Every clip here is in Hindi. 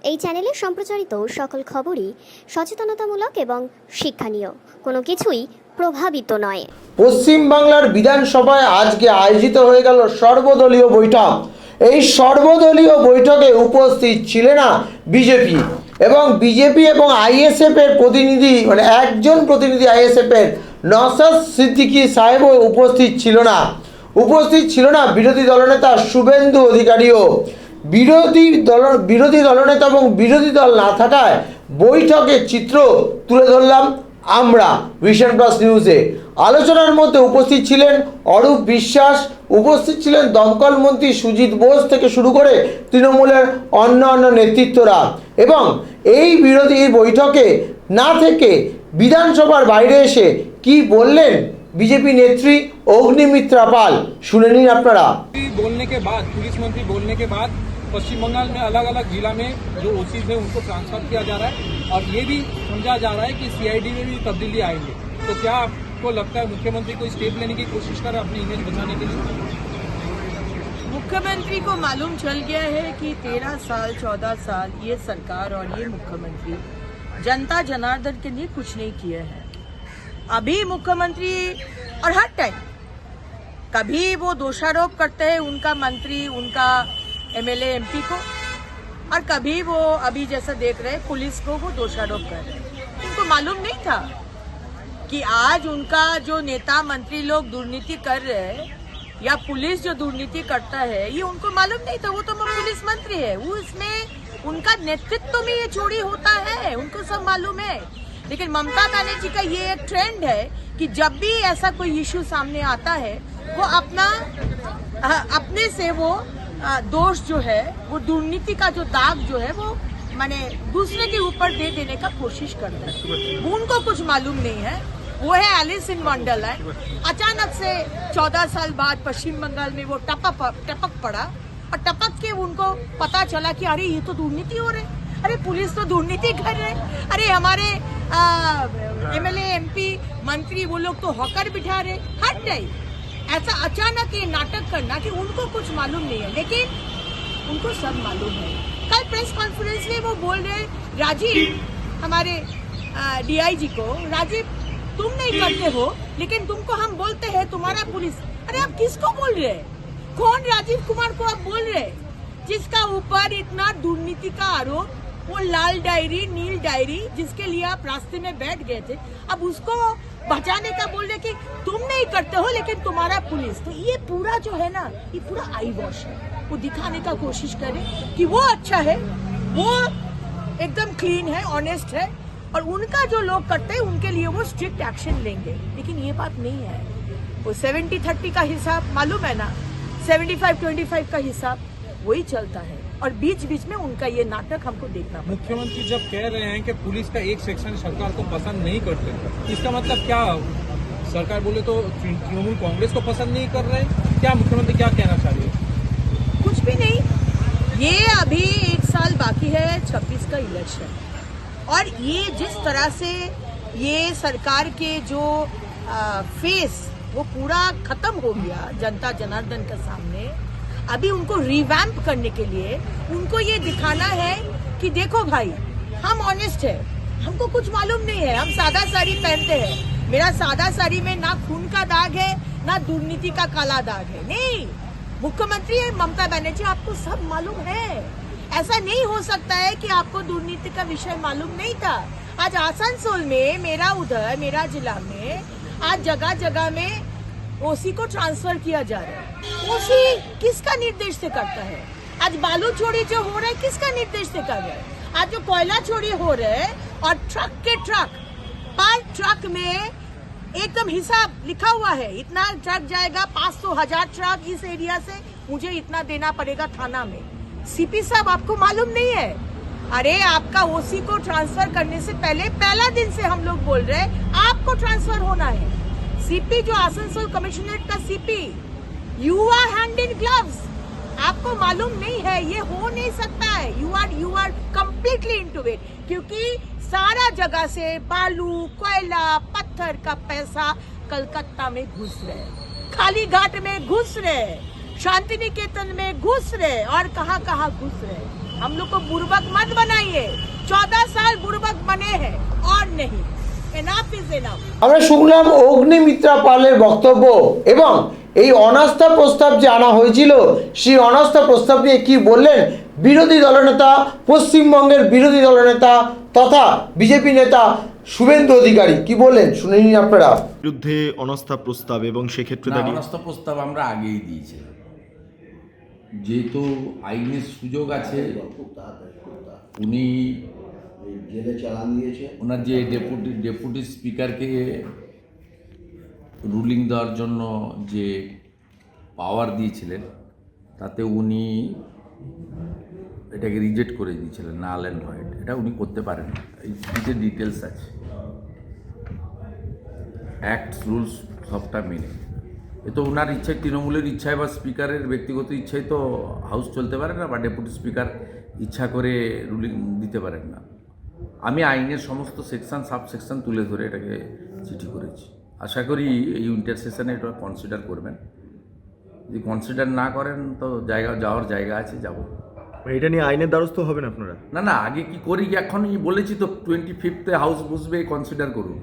এই চ্যানেলে সম্প্রচারিত সকল খবরই সচেতনতামূলক এবং শিক্ষণীয়, কোনো কিছুই প্রভাবিত নয়। পশ্চিম বাংলার বিধানসভায় আজকে আয়োজিত হয়ে গেল সর্বদলীয় বৈঠক। এই সর্বদলীয় বৈঠকে উপস্থিত ছিলেন না বিজেপি এবং আইএসএফ এর প্রতিনিধি, মানে একজন প্রতিনিধি আইএসএফ এর নওশাদ সিদ্দিকী সাহেবও উপস্থিত ছিল না বিরোধী দলনেতা শুভেন্দু অধিকারীও। বিরোধী দলনেতা এবং বিরোধী দল না থাকায় বৈঠকের চিত্র তুলে ধরলাম আমরা ভিশন প্লাস নিউজে। আলোচনার মধ্যে উপস্থিত ছিলেন অরূপ বিশ্বাস, উপস্থিত ছিলেন দমকল মন্ত্রী সুজিত বোস থেকে শুরু করে তৃণমূলের অন্যান্য নেতৃত্বরা। এবং এই বিরোধী বৈঠকে না থেকে বিধানসভার বাইরে এসে কি বললেন बीजेपी नेत्री अग्निमित्रा पाल, सुने नहीं अपना। बोलने के बाद, पुलिस मंत्री बोलने के बाद पश्चिम बंगाल में अलग अलग जिला में जो ओसीज है उनको ट्रांसफर किया जा रहा है और ये भी समझा जा रहा है कि सीआईडी में भी तब्दीली आएगी। तो क्या आपको लगता है मुख्यमंत्री कोई स्टेप लेने की कोशिश कर रहा है अपनी इमेज बचाने के लिए? मुख्यमंत्री को मालूम चल गया है कि 13 साल 14 साल ये सरकार और ये मुख्यमंत्री जनता जनार्दन के लिए कुछ नहीं किए हैं। अभी मुख्यमंत्री और हर टाइम कभी वो दोषारोप करते हैं उनका मंत्री, उनका एमएलए एमपी को, और कभी वो अभी जैसा देख रहे हैं पुलिस को वो दोषारोप कर रहे हैं। उनको मालूम नहीं था कि आज उनका जो नेता मंत्री लोग दुर्नीति कर रहे हैं या पुलिस जो दुर्नीति करता है, ये उनको मालूम नहीं था। वो तो पुलिस मंत्री है, वो इसमें उनका नेतृत्व में ये चोरी होता है, उनको सब मालूम है। लेकिन ममता बनर्जी का ये एक ट्रेंड है कि जब भी ऐसा कोई इश्यू सामने आता है वो अपने से वो दोष जो है, वो दुर्नीति का जो दाग जो है वो माने दूसरे के ऊपर दे देने का कोशिश करता है। उनको कुछ मालूम नहीं है। वो है एलिस इन वंडरलैंड। अचानक से 14 साल बाद पश्चिम बंगाल में वो टपक पड़ा और टपक के उनको पता चला कि अरे ये तो दुर्नीति हो रही, अरे पुलिस तो दुर्नीति कर रहे, अरे हमारे एमएलए एमपी मंत्री वो लोग तो हॉकर बिठा रहे। हर टाइम ऐसा अचानक ये नाटक करना कि उनको कुछ मालूम नहीं है, लेकिन उनको सब मालूम है। कल प्रेस कॉन्फ्रेंस में वो बोल रहे राजीव, हमारे डीआईजी को, राजीव तुम नहीं करते हो लेकिन तुमको हम बोलते हैं तुम्हारा पुलिस। अरे आप किसको बोल रहे हैं? कौन राजीव कुमार को आप बोल रहे हैं जिसका ऊपर इतना दुर्नीति का आरोप, वो लाल डायरी नील डायरी जिसके लिए आप रास्ते में बैठ गए थे, अब उसको बचाने का बोल रहे कि तुम नहीं करते हो लेकिन तुम्हारा पुलिस। तो ये पूरा जो है ना, ये पूरा आई वॉश है। वो दिखाने का कोशिश करे कि वो अच्छा है, वो एकदम क्लीन है, ऑनेस्ट है, और उनका जो लोग करते हैं उनके लिए वो स्ट्रिक्ट एक्शन लेंगे। लेकिन ये बात नहीं है। वो 70-30 का हिसाब मालूम है ना, 75-25 का हिसाब वही चलता है, और बीच बीच में उनका ये नाटक हमको देखना। मुख्यमंत्री जब कह रहे हैं कि पुलिस का एक सेक्शन सरकार को पसंद नहीं करते, इसका मतलब क्या? सरकार बोले तो तृणमूल कांग्रेस को पसंद नहीं कर रहे, क्या मुख्यमंत्री क्या कहना चाह रहे हैं? कुछ भी नहीं। ये अभी 1 साल बाकी है 26 का इलेक्शन, और ये जिस तरह से ये सरकार के जो फेस वो पूरा खत्म हो गया जनता जनार्दन के सामने। अभी उनको रिवैम्प करने के लिए उनको ये दिखाना है कि देखो भाई, हम ऑनेस्ट है, हमको कुछ मालूम नहीं है, हम सादा साड़ी पहनते हैं। मेरा सादा साड़ी में ना खून का दाग है ना दुर्नीति का काला दाग है। नहीं, मुख्यमंत्री ममता बनर्जी, आपको सब मालूम है। ऐसा नहीं हो सकता है कि आपको दुर्नीति का विषय मालूम नहीं था। आज आसनसोल में, मेरा जिला में आज जगह जगह में ओसी को ट्रांसफर किया जा रहा है। ओसी किसका निर्देश से करता है? आज बालू चोरी जो हो रहा है किसका निर्देश से कर रहा है? आज जो कोयला चोरी हो रहा है और ट्रक पर ट्रक में एकदम हिसाब लिखा हुआ है, इतना ट्रक जाएगा, 500,000 ट्रक इस एरिया से, मुझे इतना देना पड़ेगा थाना में। सीपी साहब आपको मालूम नहीं है? अरे आपका ओसी को ट्रांसफर करने से पहला दिन से हम लोग बोल रहे हैं आपको ट्रांसफर होना है। सीपी जो आसनसोल कमिश्नरेट का CP, you are hand in gloves. आपको मालूम नहीं है, ये हो नहीं सकता है। You are completely into it, क्योंकि सारा जगह से बालू, कोयला, पत्थर का पैसा कलकत्ता में घुस रहे, खाली घाट में घुस रहे, शांति निकेतन में घुस रहे, और कहाँ घुस रहे। हम लोग को बुर्बक मत बनाइए। 14 साल बुर्बक बने हैं और नहीं। Enough is enough। আমরা শুনলাম অগ্নিমিত্রা পালের বক্তব্য এবং এই অনাস্থা প্রস্তাব যে আনা হয়েছিল সেই অনাস্থা প্রস্তাব নিয়ে কি বললেন বিরোধী দলনেতা, পশ্চিমবঙ্গের বিরোধী দলনেতা তথা বিজেপি নেতা শুভেন্দু অধিকারী কি বললেন শুনে নিন আপনারা। বিরুদ্ধে অনাস্থা প্রস্তাব এবং সেক্ষেত্রে না, দাঁড়িয়ে অনাস্থা প্রস্তাব আমরা আগেই দিয়েছিলাম। যেহেতু আইনের সুযোগ আছে, উনি জেলে চালান দিয়েছে। ওনার যে ডেপুটি স্পিকারকে রুলিং দেওয়ার জন্য যে পাওয়ার দিয়েছিলেন তাতে উনি এটাকে রিজেক্ট করে দিয়েছিলেন, নাল অ্যান্ড ভয়েড। এটা উনি করতে পারেন না, এই চিঠিতে ডিটেলস আছে, অ্যাক্টস রুলস সবটা মেনে। এ তো ওনার ইচ্ছায়, তৃণমূলের ইচ্ছায় বা স্পিকারের ব্যক্তিগত ইচ্ছায় তো হাউস চলতে পারে না, বা ডেপুটি স্পিকার ইচ্ছা করে রুলিং দিতে পারেন না। আমি আইনের সমস্ত সেকশন সাবসেকশন তুলে ধরে এটাকে চিঠি করেছি। আশা করি এই উইন্টার সেশনে এটা কনসিডার করবেন। যদি কনসিডার না করেন তো যাওয়ার জায়গা আছে, যাব। এটা নিয়ে আইনের দ্বারস্থ হবেন আপনারা? না, আগে কি করি, এখনই বলেছি তো 25 হাউস বসবে, কনসিডার করুন।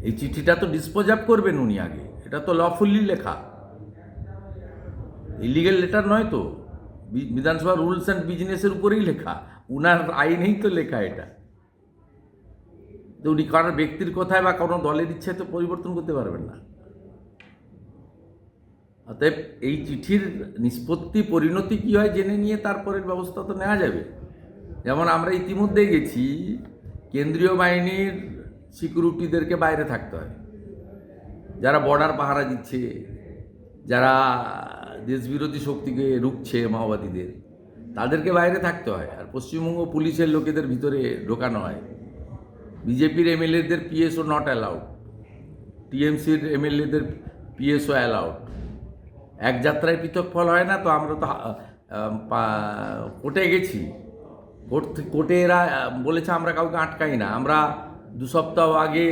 এই চিঠিটা তো ডিসপোজ আপ করবেন উনি আগে। এটা তো লফুলি লেখা, ইলিগেল লেটার নয় তো, বিধানসভা রুলস অ্যান্ড বিজনেসের উপরেই লেখা, উনার আইনেই তো লেখা। এটা তো উনি কারোর ব্যক্তির কথায় বা কোনো দলের ইচ্ছায় তো পরিবর্তন করতে পারবেন না। অতএব এই চিঠির নিষ্পত্তি পরিণতি কী হয় জেনে নিয়ে তারপরের ব্যবস্থা তো নেওয়া যাবে। যেমন আমরা ইতিমধ্যেই গেছি, কেন্দ্রীয় বাহিনীর সিকিউরিটিদেরকে বাইরে থাকতে হয়, যারা বর্ডার পাহারা দিচ্ছে, যারা দেশবিরোধী শক্তিকে রুখছে, মাওবাদীদের, তাদেরকে বাইরে থাকতে হয়। আর পশ্চিমবঙ্গ পুলিশের লোকেদের ভিতরে ঢোকানো হয়। বিজেপির এমএলএদের পিএসও নট অ্যালাউড, টিএমসির এমএলএদের পিএসও অ্যালাউড। এক যাত্রায় পৃথক ফল হয় না। তো আমরা তো কোর্টে গেছি, কোর্টে এরা বলেছে আমরা কাউকে আটকাই না। আমরা 2 সপ্তাহ আগে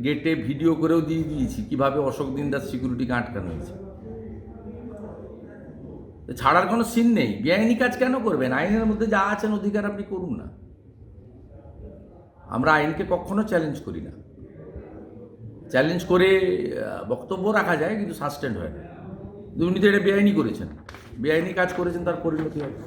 গেটে ভিডিও করেও দিয়ে দিয়েছি কীভাবে অশোক দিনদাস সিকিউরিটিকে আটকানো হয়েছে। ছাড়ার কোনো সিন নেই। বেআইনি কাজ কেন করবেন? আইনের মধ্যে যা আছেন অধিকার আপনি করুন না। আমরা আইনকে কখনো চ্যালেঞ্জ করি না। চ্যালেঞ্জ করে বক্তব্য রাখা যায়, কিন্তু সাস্টেন্ড হয় না। উনি তো এটা বেআইনি করেছেন, বেআইনি কাজ করেছেন, তার পরিণতি হবে।